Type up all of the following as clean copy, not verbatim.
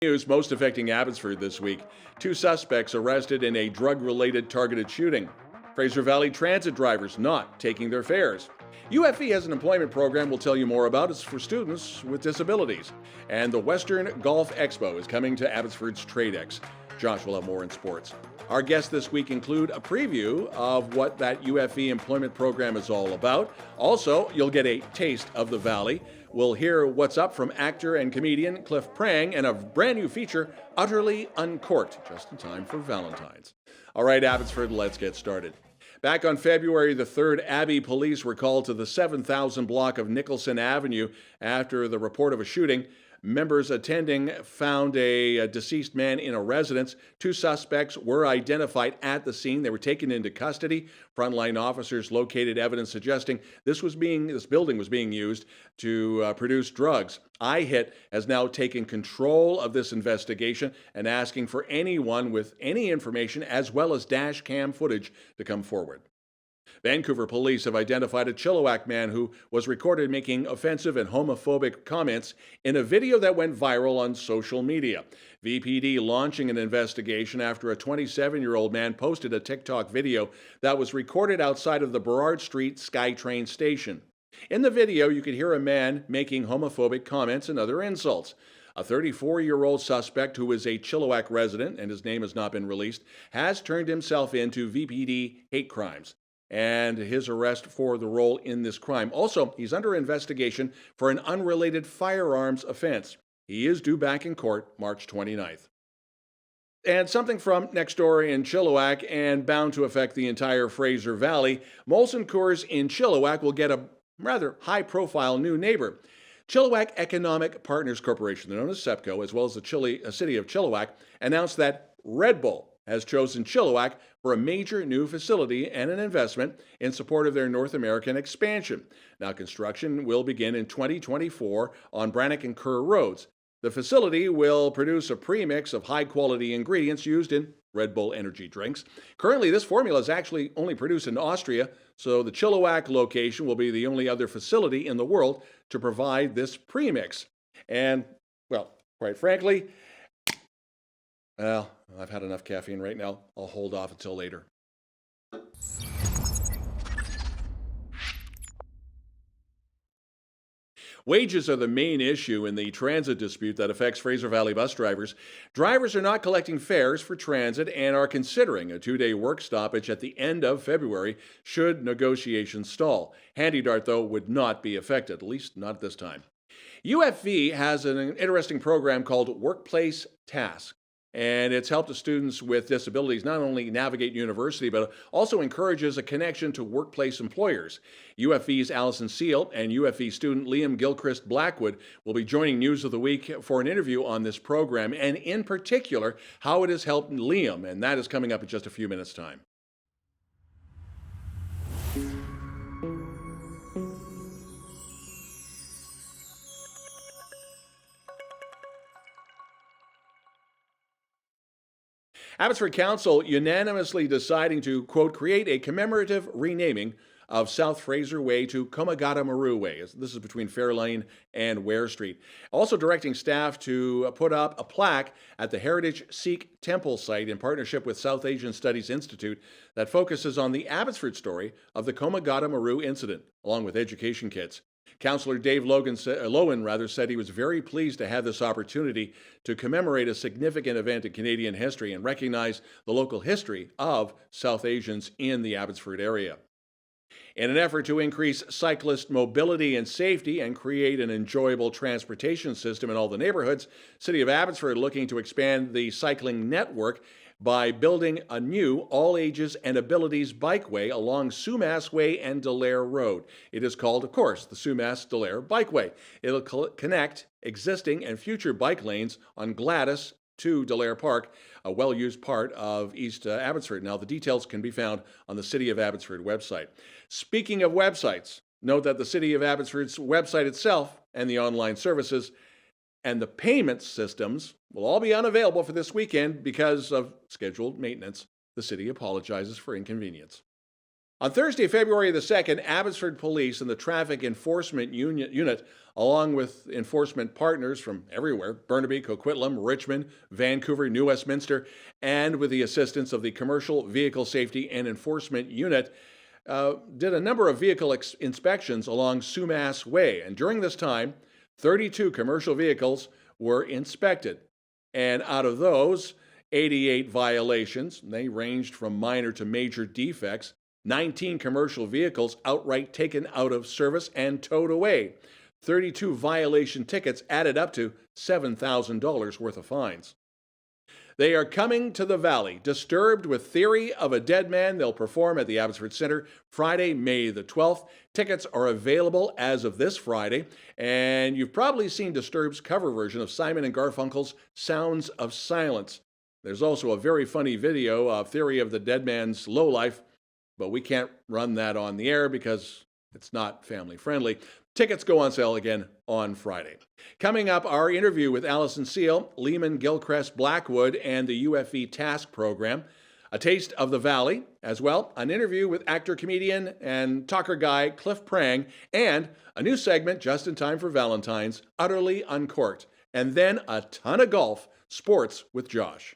News most affecting Abbotsford this week. Two suspects arrested in a drug-related targeted shooting. Fraser Valley Transit Drivers not taking their fares. UFE has an employment program we'll tell you more about. It's for students with disabilities. And the Western Golf Expo is coming to Abbotsford's TradeX. Josh will have more in sports. Our guests this week include a preview of what that UFE employment program is all about. Also, you'll get a taste of the Valley. We'll hear what's up from actor and comedian Cliff Prang and a brand new feature, Utterly Uncorked, just in time for Valentine's. All right, Abbotsford, let's get started. Back on February the 3rd, Abbey police were called to the 7,000 block of Nicholson Avenue after the report of a shooting. Members attending found a deceased man in a residence. Two suspects were identified at the scene. They were taken into custody. Frontline officers located evidence suggesting this building was being used to produce drugs. IHIT has now taken control of this investigation and asking for anyone with any information as well as dash cam footage to come forward. Vancouver police have identified a Chilliwack man who was recorded making offensive and homophobic comments in a video that went viral on social media. VPD launching an investigation after a 27-year-old man posted a TikTok video that was recorded outside of the Burrard Street SkyTrain station. In the video, you could hear a man making homophobic comments and other insults. A 34-year-old suspect who is a Chilliwack resident, and his name has not been released, has turned himself in to VPD hate crimes and his arrest for the role in this crime. Also, he's under investigation for an unrelated firearms offense. He is due back in court March 29th. And something from next door in Chilliwack and bound to affect the entire Fraser Valley. Molson Coors in Chilliwack will get a rather high-profile new neighbor. Chilliwack Economic Partners Corporation, they're known as SEPCO, as well as the city of Chilliwack, announced that Red Bull has chosen Chilliwack for a major new facility and an investment in support of their North American expansion. Now, construction will begin in 2024 on Brannock and Kerr Roads. The facility will produce a premix of high-quality ingredients used in Red Bull energy drinks. Currently, this formula is actually only produced in Austria, so the Chilliwack location will be the only other facility in the world to provide this premix. And, well, quite frankly, I've had enough caffeine right now. I'll hold off until later. Wages are the main issue in the transit dispute that affects Fraser Valley bus drivers. Drivers are not collecting fares for transit and are considering a 2-day work stoppage at the end of February should negotiations stall. Handy Dart, though, would not be affected, at least not at this time. UFE has an interesting program called Workplace Task. And it's helped the students with disabilities not only navigate university, but also encourages a connection to workplace employers. UFE's Alyson Seale and UFE student Liam Gilchrist-Blackwood will be joining News of the Week for an interview on this program, and in particular, how it has helped Liam, and that is coming up in just a few minutes' time. Abbotsford Council unanimously deciding to, quote, create a commemorative renaming of South Fraser Way to Komagata Maru Way. This is between Fair Lane and Ware Street. Also directing staff to put up a plaque at the Heritage Sikh Temple site in partnership with South Asian Studies Institute that focuses on the Abbotsford story of the Komagata Maru incident, along with education kits. Councillor Dave Lowen said he was very pleased to have this opportunity to commemorate a significant event in Canadian history and recognize the local history of South Asians in the Abbotsford area. In an effort to increase cyclist mobility and safety and create an enjoyable transportation system in all the neighborhoods, City of Abbotsford looking to expand the cycling network by building a new all-ages and abilities bikeway along Sumas Way and Delaire Road. It is called, of course, the Sumas-Delaire Bikeway. It'll connect existing and future bike lanes on Gladys to Delaire Park, a well-used part of East Abbotsford. Now, the details can be found on the City of Abbotsford website. Speaking of websites, note that the City of Abbotsford's website itself and the online services and the payment systems will all be unavailable for this weekend because of scheduled maintenance. The city apologizes for inconvenience. On Thursday, February the 2nd, Abbotsford Police and the Traffic Enforcement Unit, along with enforcement partners from everywhere, Burnaby, Coquitlam, Richmond, Vancouver, New Westminster, and with the assistance of the Commercial Vehicle Safety and Enforcement Unit, did a number of vehicle inspections along Sumas Way. And during this time, 32 commercial vehicles were inspected. And out of those, 88 violations, they ranged from minor to major defects, 19 commercial vehicles outright taken out of service and towed away. 32 violation tickets added up to $7,000 worth of fines. They are coming to the Valley. Disturbed with Theory of a Dead Man. They'll perform at the Abbotsford Centre Friday, May the 12th. Tickets are available as of this Friday. And you've probably seen Disturbed's cover version of Simon & Garfunkel's Sounds of Silence. There's also a very funny video of Theory of the Dead Man's lowlife, but we can't run that on the air because it's not family friendly. Tickets go on sale again on Friday. Coming up, our interview with Alyson Seale, Lehman Gilchrist-Blackwood, and the UFE Task Program. A taste of the Valley, as well, an interview with actor, comedian, and talker guy Cliff Prang, and a new segment just in time for Valentine's, Utterly Uncorked. And then a ton of golf, sports with Josh.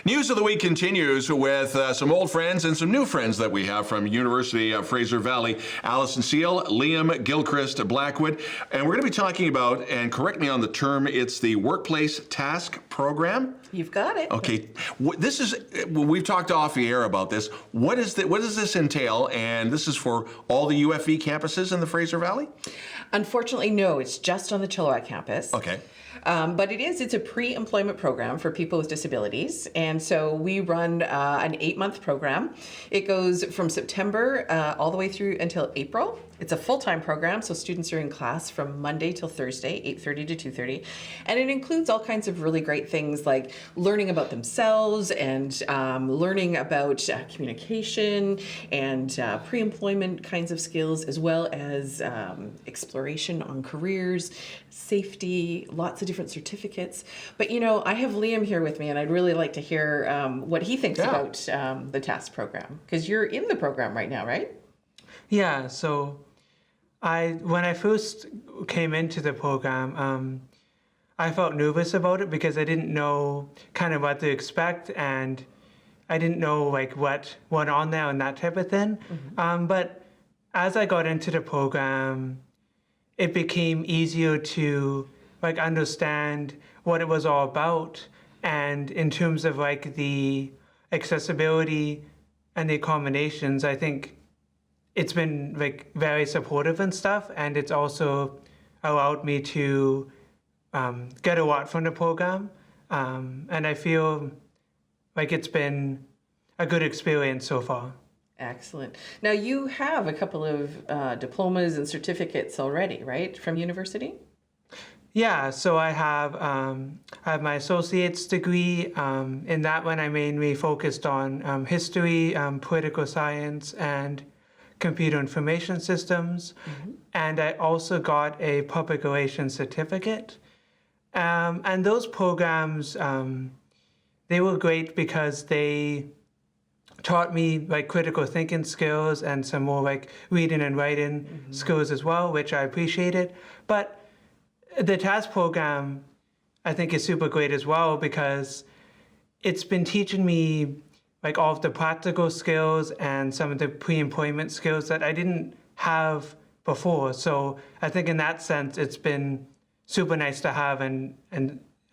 News of the week continues with some old friends and some new friends that we have from University of Fraser Valley. Alyson Seale, Liam Gilchrist-Blackwood. And we're going to be talking about, and correct me on the term, it's the Workplace Task Program. You've got it. Okay. This is, we've talked off the air about this. What does this entail? And this is for all the UFE campuses in the Fraser Valley? Unfortunately, no. It's just on the Chilliwack campus. Okay. But it's a pre-employment program for people with disabilities. And so we run an 8-month program. It goes from September all the way through until April. It's a full-time program, so students are in class from Monday till Thursday, 8:30 to 2:30. And it includes all kinds of really great things like learning about themselves and learning about communication and pre-employment kinds of skills, as well as exploration on careers, safety, lots of different certificates. But, you know, I have Liam here with me, and I'd really like to hear what he thinks about the TASK program, because you're in the program right now, right? Yeah, so when I first came into the program, I felt nervous about it because I didn't know kind of what to expect, and I didn't know like what went on there and that type of thing. Mm-hmm. But as I got into the program, it became easier to like understand what it was all about, and in terms of like the accessibility and the accommodations, I think it's been like very supportive and stuff, and it's also allowed me to get a lot from the program, and I feel like it's been a good experience so far. Excellent. Now you have a couple of diplomas and certificates already, right, from university? Yeah, so I have my associate's degree. In that one, I mainly focused on history, political science, and computer information systems. Mm-hmm. And I also got a public relations certificate. And those programs, they were great because they taught me like critical thinking skills and some more like reading and writing mm-hmm. skills as well, which I appreciated. But the TASK program, I think, is super great as well because it's been teaching me like all of the practical skills and some of the pre-employment skills that I didn't have before. So I think in that sense, it's been super nice to have and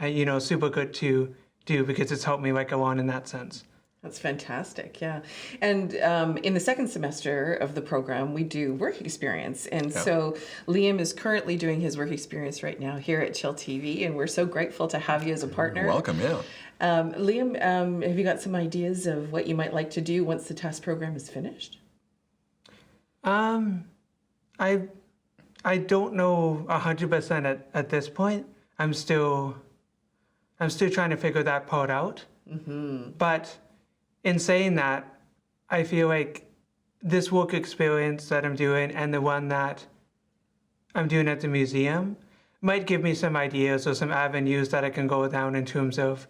you know, super good to do because it's helped me like go on in that sense. That's fantastic, yeah. And in the second semester of the program, we do work experience. And so Liam is currently doing his work experience right now here at Chill TV, and we're so grateful to have you as a partner. You're welcome, yeah. Liam, have you got some ideas of what you might like to do once the TASK program is finished? I don't know 100% at this point. I'm still trying to figure that part out. Mm-hmm. But in saying that, I feel like this work experience that I'm doing and the one that I'm doing at the museum might give me some ideas or some avenues that I can go down in terms of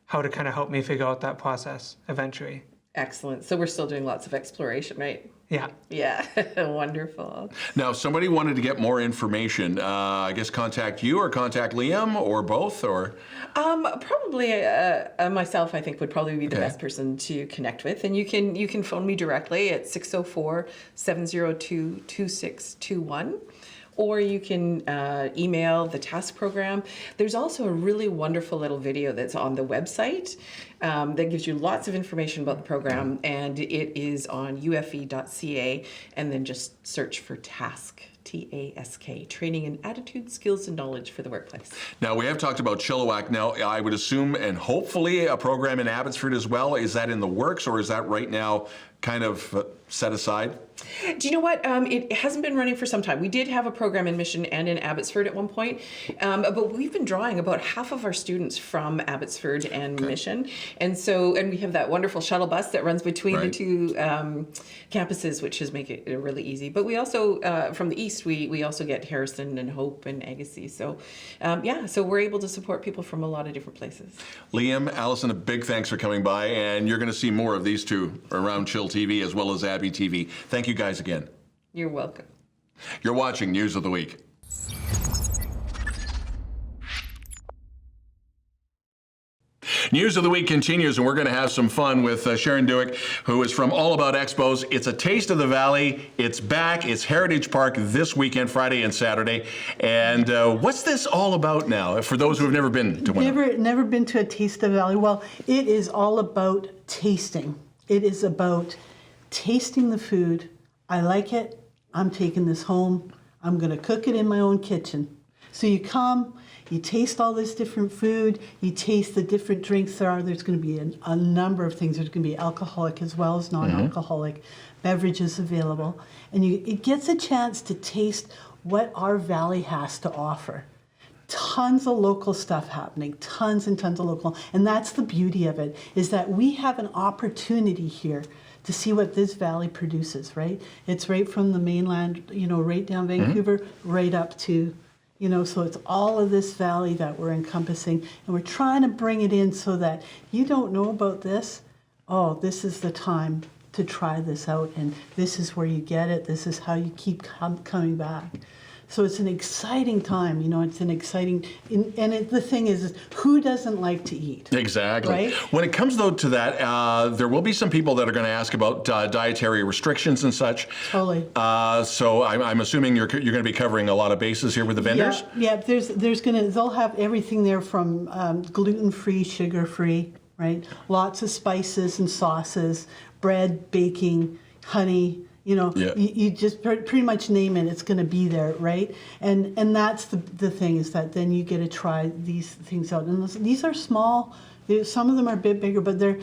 how to kind of help me figure out that process eventually. Excellent. So we're still doing lots of exploration, right? Yeah. Yeah. Wonderful. Now, if somebody wanted to get more information, I guess contact you or contact Liam or both, or? Probably myself, I think, would probably be the best person to connect with. And you can phone me directly at 604-702-2621. Or you can email the task program. There's also a really wonderful little video that's on the website that gives you lots of information about the program, and it is on ufe.ca, and then just search for TASK, T-A-S-K, Training in Attitude, Skills, and Knowledge for the Workplace. Now, we have talked about Chilliwack. Now, I would assume, and hopefully, a program in Abbotsford as well. Is that in the works, or is that right now kind of set aside? Do you know what? It hasn't been running for some time. We did have a program in Mission and in Abbotsford at one point, but we've been drawing about half of our students from Abbotsford and Mission, and we have that wonderful shuttle bus that runs between the two campuses, which is make it really easy. But we also from the east, we also get Harrison and Hope and Agassiz. So so we're able to support people from a lot of different places. Liam, Alyson, a big thanks for coming by, and you're going to see more of these two around Chill TV as well as abbyTV. Thank you guys again. You're welcome. You're watching News of the Week. News of the Week continues, and we're going to have some fun with Sharon Dueck, who is from All About Expos. It's a taste of the Valley. It's back. It's Heritage Park this weekend, Friday and Saturday. And what's this all about now, for those who have never been to one? Never been to a Taste of the Valley. Well, it is all about tasting. It is about tasting the food. I like it. I'm taking this home. I'm going to cook it in my own kitchen. So you come, you taste all this different food, you taste the different drinks there are. There's going to be a number of things. There's going to be alcoholic as well as non-alcoholic beverages available. And it gets a chance to taste what our valley has to offer. Tons of local stuff happening, tons and tons of local. And that's the beauty of it, is that we have an opportunity here to see what this valley produces, right? It's right from the mainland, right down Vancouver, right up to, so it's all of this valley that we're encompassing. And we're trying to bring it in so that you don't know about this. Oh, this is the time to try this out. And this is where you get it. This is how you keep coming back. So it's an exciting time, it's an exciting, the thing is, who doesn't like to eat? Exactly. Right? When it comes, though, to that, there will be some people that are going to ask about dietary restrictions and such. Totally. So I'm assuming you're going to be covering a lot of bases here with the vendors? Yeah, they'll have everything there from gluten-free, sugar-free, right? Lots of spices and sauces, bread, baking, honey. You just pretty much name it, it's going to be there, right? And that's the thing, is that then you get to try these things out. And these are small, some of them are a bit bigger, but they're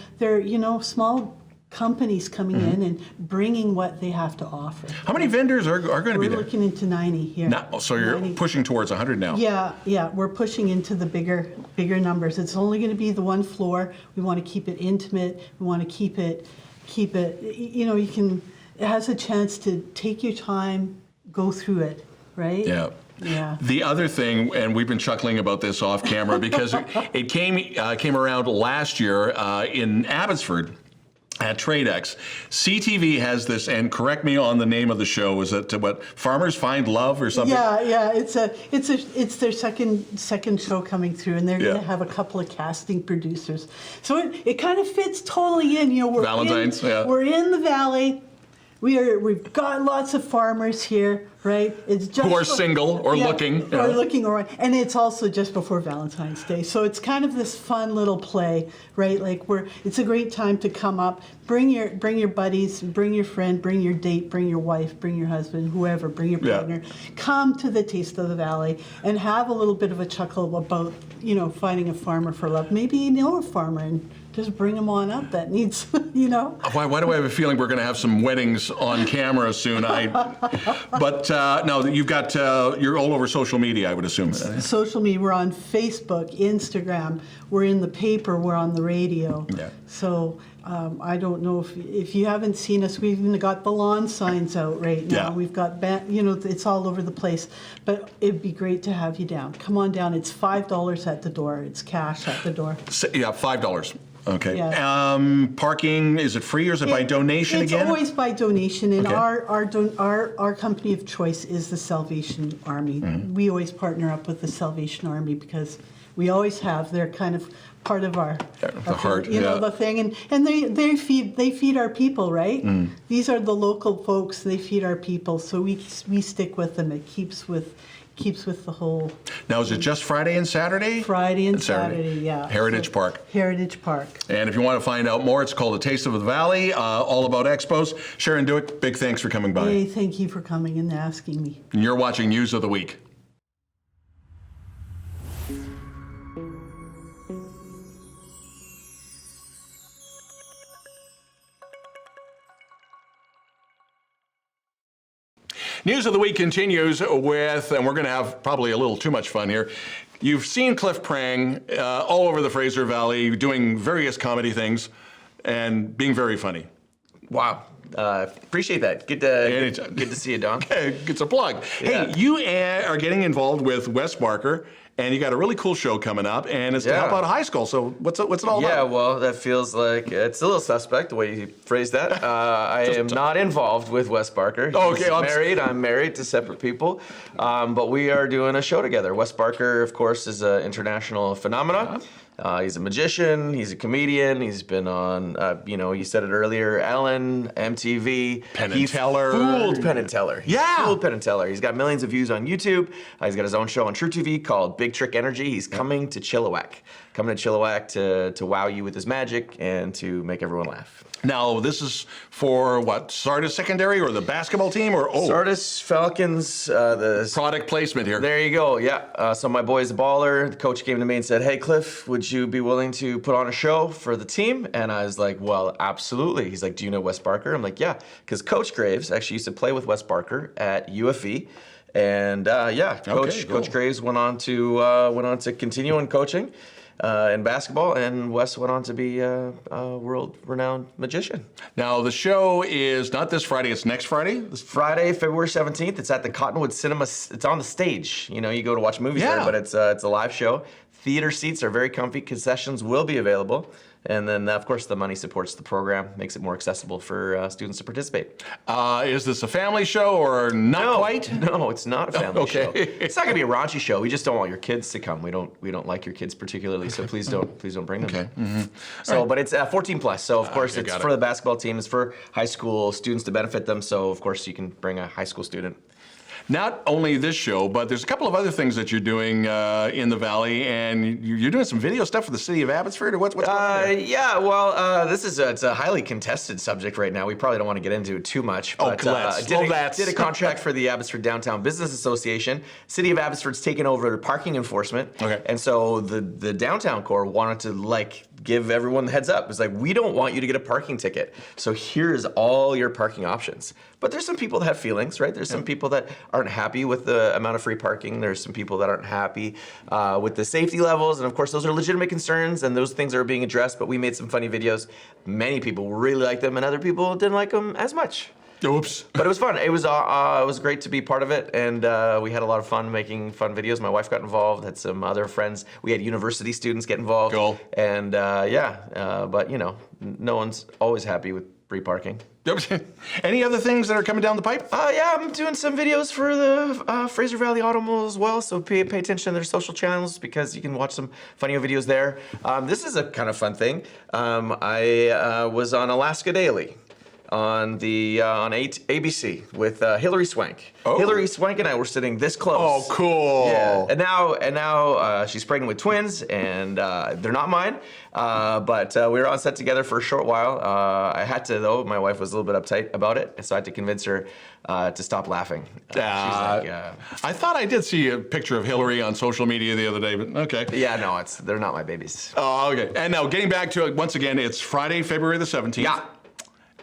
small companies coming in and bringing what they have to offer. How many vendors are going to be there? We're looking into 90 here. So you're 90. Pushing towards 100 now? Yeah, we're pushing into the bigger numbers. It's only going to be the one floor. We want to keep it intimate. We want to keep it, you can... It has a chance to take your time, go through it, right? Yeah. The other thing, and we've been chuckling about this off camera, because it came around last year in Abbotsford at TradeX. CTV has this, and correct me on the name of the show. Is it what, Farmers Find Love or something? Yeah. It's their second show coming through, and they're going to have a couple of casting producers. So it kind of fits totally in. We're Valentine's. We're in the valley. We've got lots of farmers here, right? It's just who are single or looking. Or looking, and it's also just before Valentine's Day. So it's kind of this fun little play, right? It's a great time to come up, bring your buddies, bring your friend, bring your date, bring your wife, bring your husband, whoever, bring your partner. Come to the Taste of the Valley and have a little bit of a chuckle about, finding a farmer for love. Maybe you know a farmer and just bring them on up. That needs, Why do I have a feeling we're going to have some weddings on camera soon? But no, you've got, you're all over social media, I would assume. Social media, we're on Facebook, Instagram, we're in the paper, we're on the radio. Yeah. So I don't know if you haven't seen us, we've even got the lawn signs out right now. Yeah. We've got, it's all over the place. But it'd be great to have you down. Come on down. It's $5 at the door. It's cash at the door. Yeah, $5. Okay. Yeah. Parking, is it free or is it by donation again? It's always by donation, and Okay. our company of choice is the Salvation Army. Mm-hmm. We always partner up with the Salvation Army because we always have. They're kind of part of our heart, the thing, and they feed our people, right? Mm. These are the local folks. They feed our people, so we stick with them. It keeps with the whole. Now, is it just Friday and Saturday? Friday and Saturday, yeah. Heritage Park. Heritage Park. And if you want to find out more, it's called The Taste of the Valley, all about expos. Sharon Dueck, big thanks for coming by. Hey, thank you for coming and asking me. And you're watching News of the Week. News of the Week continues with, and we're going to have probably a little too much fun here. You've seen Cliff Prang all over the Fraser Valley doing various comedy things and being very funny. Wow. Appreciate that. Good to see you, Don. It's a plug. Yeah. Hey, you are getting involved with Wes Barker, and you got a really cool show coming up, and it's to help out high school. So what's it all about? Yeah, well, that feels like it's a little suspect the way you phrased that. I am not involved with Wes Barker. He's Okay, married. I'm married to separate people, but we are doing a show together. Wes Barker, of course, is an international phenomenon. He's a magician. He's a comedian. He's been on, you said it earlier, Ellen, MTV. Penn and Teller. Fooled Penn and Teller. Yeah. Fooled Penn and Teller. He's got millions of views on YouTube. He's got his own show on True TV called Big Trick Energy. He's coming to Chilliwack. Coming to Chilliwack to wow you with his magic and to make everyone laugh. Now, this is for what, Sardis Secondary or the basketball team? Or Sardis Falcons, the product placement here. There you go, yeah. So my boy's a baller. The coach came to me and said, hey, Cliff, would you be willing to put on a show for the team? And I was like, well, absolutely. He's like, do you know Wes Barker? I'm like, yeah, because Coach Graves actually used to play with Wes Barker at UFE. And Coach Graves went on to continue on coaching in basketball, and Wes went on to be a world-renowned magician. Now, the show is not this Friday, it's next Friday? This Friday, February 17th. It's at the Cottonwood Cinema. It's on the stage. You go to watch movies there, but it's a live show. Theater seats are very comfy. Concessions will be available. And then, of course, the money supports the program, makes it more accessible for students to participate. Is this a family show or not quite? No, it's not a family show. Okay. It's not gonna be a raunchy show. We just don't want your kids to come. We don't like your kids particularly, so please don't bring them. Okay. Mm-hmm. So, right. But it's 14 plus. So of course it's for it. the basketball team. It's for high school students to benefit them. So of course you can bring a high school student. Not only this show, but there's a couple of other things that you're doing in the Valley, and you're doing some video stuff for the city of Abbotsford, or what's going on there? Yeah, well, it's a highly contested subject right now. We probably don't want to get into it too much. But, did a contract for the Abbotsford Downtown Business Association. City of Abbotsford's taken over parking enforcement. Okay. And so the downtown core wanted to give everyone the heads up. It's like, we don't want you to get a parking ticket. So here's all your parking options. But there's some people that have feelings, right? There's some people that aren't happy with the amount of free parking. There's some people that aren't happy with the safety levels. And of course, those are legitimate concerns and those things are being addressed, but we made some funny videos. Many people really liked them and other people didn't like them as much. Oops. But it was fun. It was great to be part of it, and we had a lot of fun making fun videos. My wife got involved, had some other friends. We had university students get involved. Cool. And but no one's always happy with free parking. Any other things that are coming down the pipe? Yeah, I'm doing some videos for the Fraser Valley Automobile as well, so pay attention to their social channels because you can watch some funny videos there. This is a kind of fun thing. I was on Alaska Daily on ABC with Hillary Swank. Oh. Hillary Swank and I were sitting this close. Oh, cool. Yeah. And now she's pregnant with twins, and they're not mine. But we were on set together for a short while. I had to, though. My wife was a little bit uptight about it, so I had to convince her to stop laughing. She's like, I thought I did see a picture of Hillary on social media the other day, but okay. Yeah, no, they're not my babies. Oh, okay. And now getting back to it, once again, it's Friday, February the 17th. Yeah.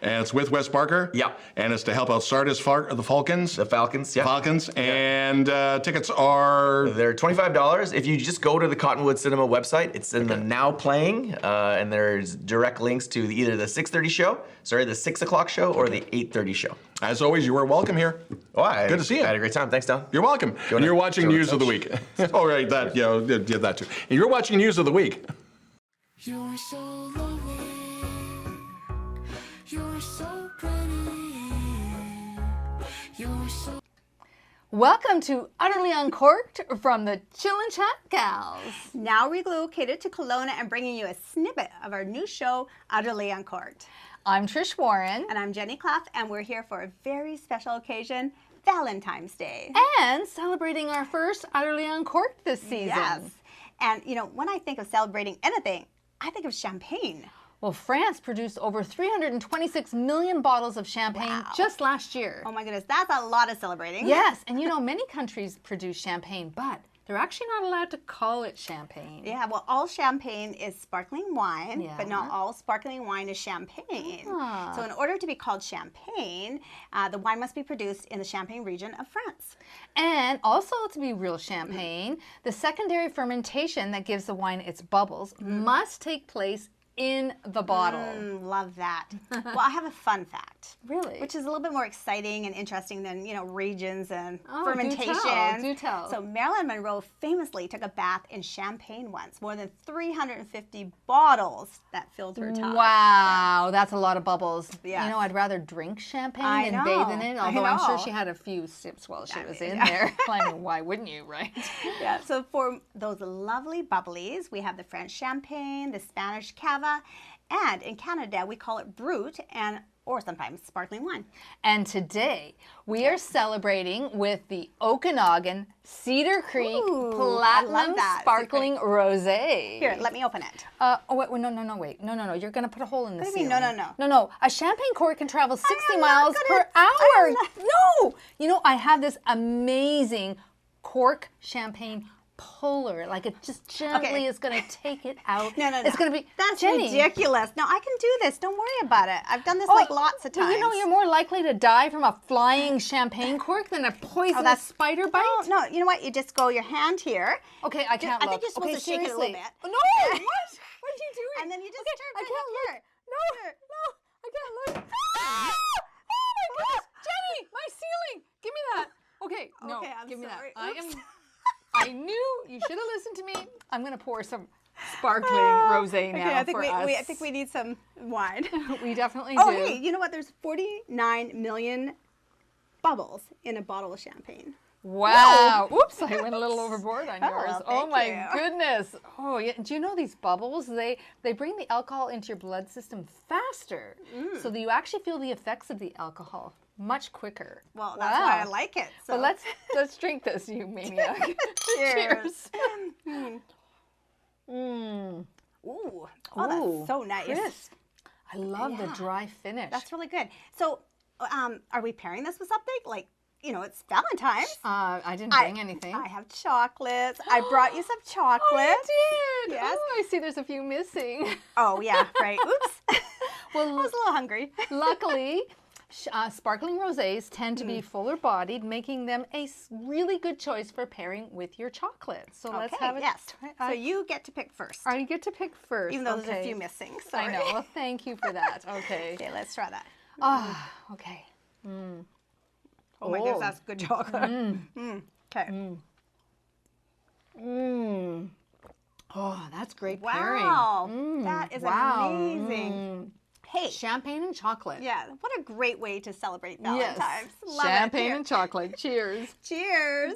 And it's with Wes Barker? Yeah. And it's to help out Sardis the Falcons? The Falcons, yeah. Falcons. And tickets are... They're $25. If you just go to the Cottonwood Cinema website, it's in the Now Playing, and there's direct links to either the 6:30 show, the 6 o'clock show, or the 8:30 show. As always, you are welcome here. Oh, Good to see you. I had a great time. Thanks, Don. You're welcome. And you're watching News of the Week. Oh, right, that, yeah, that too. And you're watching News of the Week. You're so lovely. You're so pretty. You're so... Welcome to Utterly Uncorked from the Chill and Chat Gals. Now relocated to Kelowna and bringing you a snippet of our new show, Utterly Uncorked. I'm Trish Warren. And I'm Jenny Clough, and we're here for a very special occasion, Valentine's Day. And celebrating our first Utterly Uncorked this season. Yes. And, you know, when I think of celebrating anything, I think of champagne. Well, France produced over 326 million bottles of champagne just last year. Oh my goodness, that's a lot of celebrating. Yes, and you know, many countries produce champagne, but they're actually not allowed to call it champagne. Yeah, well, all champagne is sparkling wine, Yeah. but not all sparkling wine is champagne. Ah. So in order to be called champagne, the wine must be produced in the Champagne region of France. And also to be real champagne, the secondary fermentation that gives the wine its bubbles must take place in the bottle. Love that. Well, I have a fun fact. Really? Which is a little bit more exciting and interesting than, you know, regions and Oh, fermentation. do tell. So Marilyn Monroe famously took a bath in champagne once. More than 350 bottles that filled her tub. Wow, that's a lot of bubbles. Yes. You know, I'd rather drink champagne I than bathe in know, it, I although I'm sure know. she had a few sips while she was in yeah. there. I mean, why wouldn't you, right? Yeah, so for those lovely bubblies, we have the French champagne, the Spanish cava, and in Canada, we call it brut or sometimes sparkling wine. And today, we are celebrating with the Okanagan Cedar Creek Ooh, I Platinum love that. Sparkling Rosé. Here, let me open it. Oh, wait, wait. No. You're going to put a hole in the What do you mean, ceiling. no? No. A champagne cork can travel 60 am miles not per gonna- hour. I am No! You know, I have this amazing cork champagne puller. Like, it just gently is going to take it out. No. It's going to be... That's Jenny, ridiculous. No, I can do this. Don't worry about it. I've done this like lots of well, times. you know, you're more likely to die from a flying champaine cork than a poisonous spider bite. No, you know what? You just go your hand here. Okay, I can't I look. think you're supposed okay, to shake it a little seriously. bit. No! What? What are you doing? And then you just turn I right can't look. here. No, I can't look. Ah! Oh my gosh! Jenny, my ceiling! Give me that. Okay, no, Okay, I'm give me sorry. that. Oops. I knew you should have listened to me. I'm going to pour some sparkling rosé now Okay, I think for us. I think we need some wine. We definitely Oh, do. hey, you know what? There's 49 million bubbles in a bottle of champagne. Wow. Oops, I went a little overboard on Oh, yours. well, Oh my thank you. goodness. Oh, yeah. Do you know these bubbles? They bring the alcohol into your blood system faster. So that you actually feel the effects of the alcohol much quicker. Well, that's why I Wow. like it. So Well, let's drink this, you maniac. cheers. Mm. Ooh. Oh, Ooh, that's so nice. crisp. I love the Yeah. dry finish. That's really good. So, are we pairing this with something? Like, you know, it's Valentine's. I didn't bring anything. I have chocolates. I brought you some chocolates. Oh, you did. Yes. Oh, I see there's a few missing. Oh, yeah, right. Oops. Well, I was a little hungry. luckily, sparkling rosés tend to be fuller bodied, making them a really good choice for pairing with your chocolate. So let's have it. yes. So you get to pick first. I get to pick first. Even though there's a okay. few missing. I Sorry. know. Well, thank you for that. Okay. Okay, let's try that. Ah, okay. Oh my goodness, that's good chocolate. Okay. Oh, that's great Wow. pairing. That is wow. amazing. Hey. Champagne and chocolate. Yeah, what a great way to celebrate Yes. Valentine's. Love Champagne it. Here. and chocolate. Cheers. Cheers.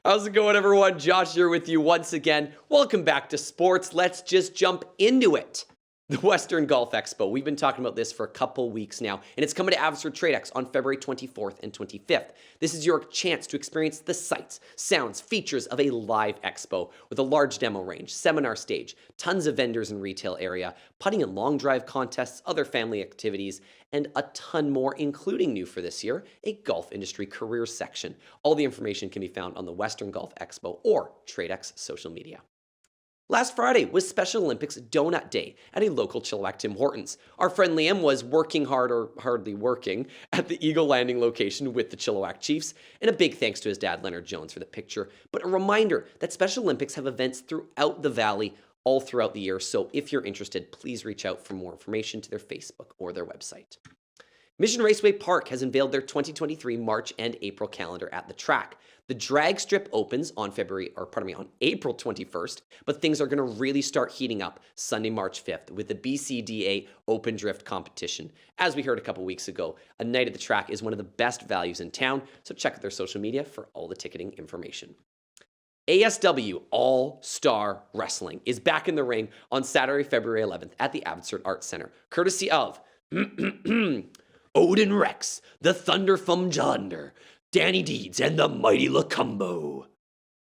How's it going, everyone? Josh here with you once again. Welcome back to sports. Let's just jump into it. The Western Golf Expo. We've been talking about this for a couple weeks now, and it's coming to Abbotsford TradeX on February 24th and 25th. This is your chance to experience the sights, sounds, features of a live expo with a large demo range, seminar stage, tons of vendors and retail area, putting and long drive contests, other family activities, and a ton more, including new for this year, a golf industry careers section. All the information can be found on the Western Golf Expo or TradeX social media. Last Friday was Special Olympics Donut Day at a local Chilliwack Tim Hortons. Our friend Liam was working hard or hardly working at the Eagle Landing location with the Chilliwack Chiefs, and a big thanks to his dad Leonard Jones for the picture. But a reminder that Special Olympics have events throughout the valley all throughout the year, so if you're interested, please reach out for more information to their Facebook or their website. Mission Raceway Park has unveiled their 2023 March and April calendar at the track. The drag strip opens on on April 21st, but things are going to really start heating up Sunday, March 5th with the BCDA Open Drift competition. As we heard a couple weeks ago, a night at the track is one of the best values in town, so check out their social media for all the ticketing information. ASW All-Star Wrestling is back in the ring on Saturday, February 11th at the Abbotsford Arts Center, courtesy of Odin Rex, the Thunder from Jonder, Danny Deeds, and the Mighty Lacumbo.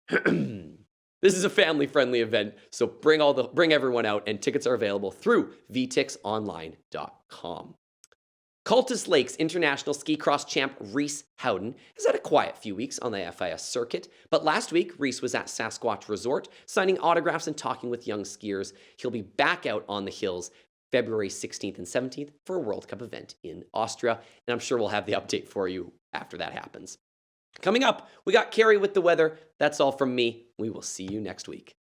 This is a family-friendly event, so bring everyone out, and tickets are available through vtixonline.com. Cultus Lakes International Ski Cross champ Reese Howden has had a quiet few weeks on the FIS circuit, but last week Reese was at Sasquatch Resort signing autographs and talking with young skiers. He'll be back out on the hills February 16th and 17th for a World Cup event in Austria, and I'm sure we'll have the update for you after that happens. Coming up, we got Cari with the weather. That's all from me. We will see you next week.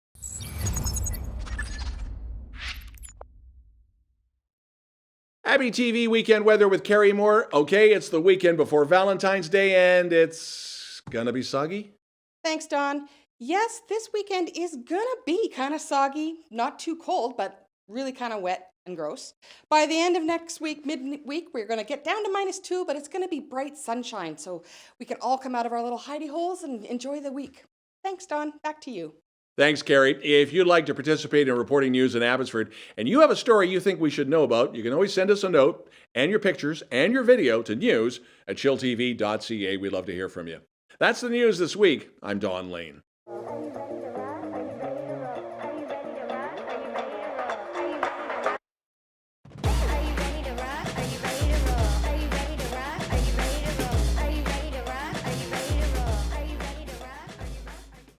abbyTV weekend weather with Cari Moore. Okay, it's the weekend before Valentine's Day, and it's gonna be soggy. Thanks, Don. Yes, this weekend is gonna be kind of soggy, not too cold, but really kind of wet and gross. By the end of next week, midweek, we're going to get down to -2, but it's going to be bright sunshine, so we can all come out of our little hidey holes and enjoy the week. Thanks, Don. Back to you. Thanks, Cari. If you'd like to participate in reporting news in Abbotsford and you have a story you think we should know about, you can always send us a note and your pictures and your video to news@chilltv.ca. We'd love to hear from you. That's the news this week. I'm Don Lehn.